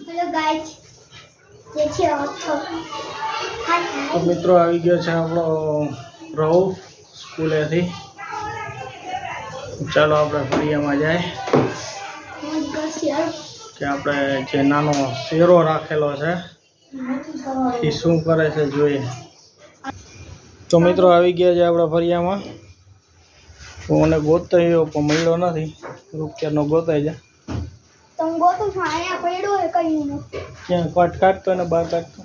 Hello guys જે છે તો મિત્રો આવી ગયો છે આપણો રહુ સ્કૂલેથી ચાલો આપણે ફળિયામાં જાય કે આપણે જે નાનો શેરો રાખેલો છે એ શું કરે છે જોઈએ। તો મિત્રો આવી ગયા છે આપણા ફળિયામાં મને ગોતતો પણ મળ્યો નથી રૂપિયાનો ગોતાઈ જાય तुम गो तो आया पेड़ो है कहीं में क्या काट काटतो ने बाहर काटतो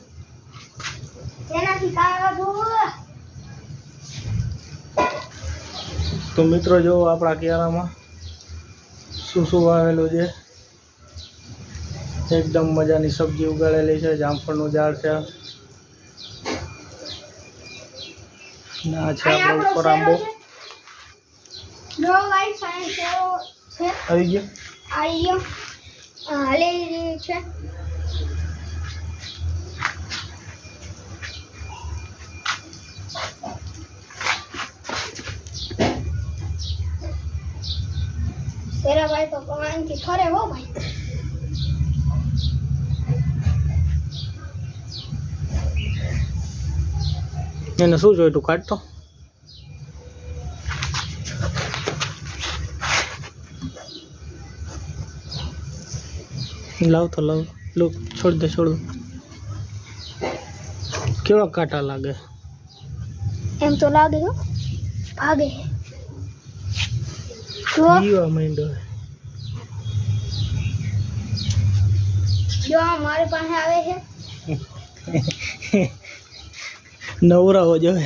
तेना की कागा जो तो मित्रों जो आपड़ा क्यारामां શું શું વાવેલું છે એકદમ મજાની સબ્જી ઉગાડેલી છે જામફળનું ઝાડ છે ને આ છે આપણો ઉપર આંબો જો ગાઈસ સાઈન છે આવી ગયો આયો હાલે છે तेरा भाई तो कमान की खरे हो भाई એને શું જોઈ તું કાઢતો લાવ તો લાવ લો છોડ દે કેવા કાંટા લાગે એમ તો લાગે હો ભાગે જીવા માંડ્યો જો हमारे पास आवे है नवरा हो जाए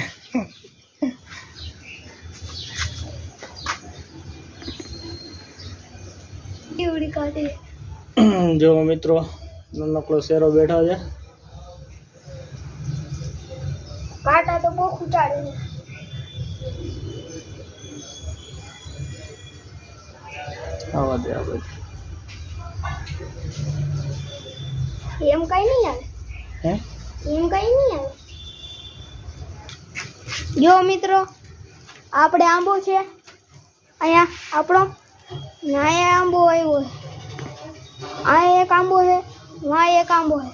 उड़ी काटे जो मित्रों नकलो शेरो बैठा है काटा तो बहुत उठाड़े आवा दे आवा एम कहीं नहीं आवे हैं एम कहीं नहीं आवे जो मित्रों આપણે આંબો છે અહીંયા આપણો નાયા આંબો આવ્યો आ एक आंबो है वहाँ एक आंबो है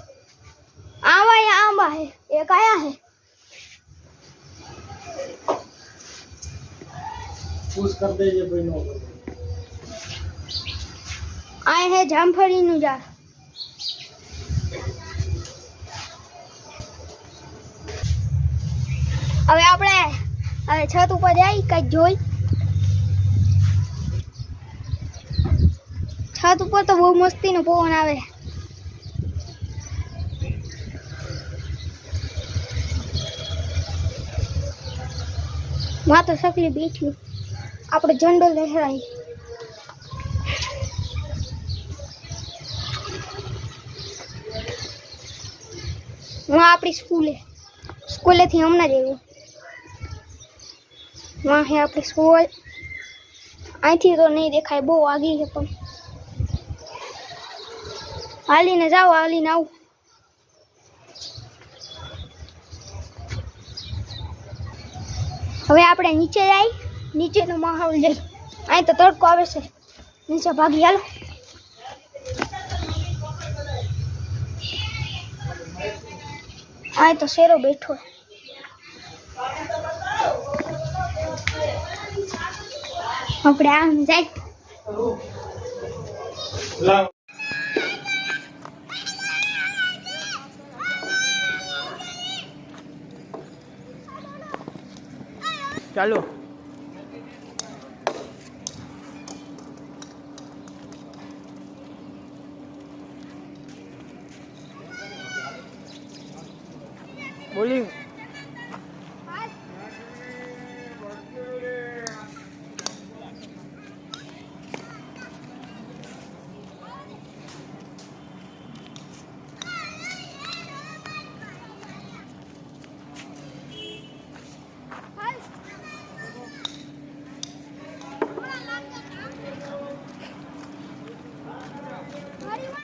आवा या आंबा है एक आया है पूछ कर दे जे कोई नो आए है जामफળી નું ઝાડ હવે આપણે હવે છત ઉપર જઈ કઈ જોઈ छत ऊपर तो बहुत मस्ती नो पवन आवे वहाँ तो सकली बैठी आपणे झंडो लहराई वहाँ अपनी स्कूले थी हमने जेवू वहाँ है अपनी स्कूल आई थी तो नहीं देखाय बहुत आगे है पर हाली ने जाओ हाली ने आओ હવે આપણે નીચે જાય નીચેનો માહોલ જોઈ અહીં તો તડકો આવે છે નીચે ભાગી હાલો અહીં તો શેરો બેઠો આપણે આમ જાય ચાલો બોલિંગ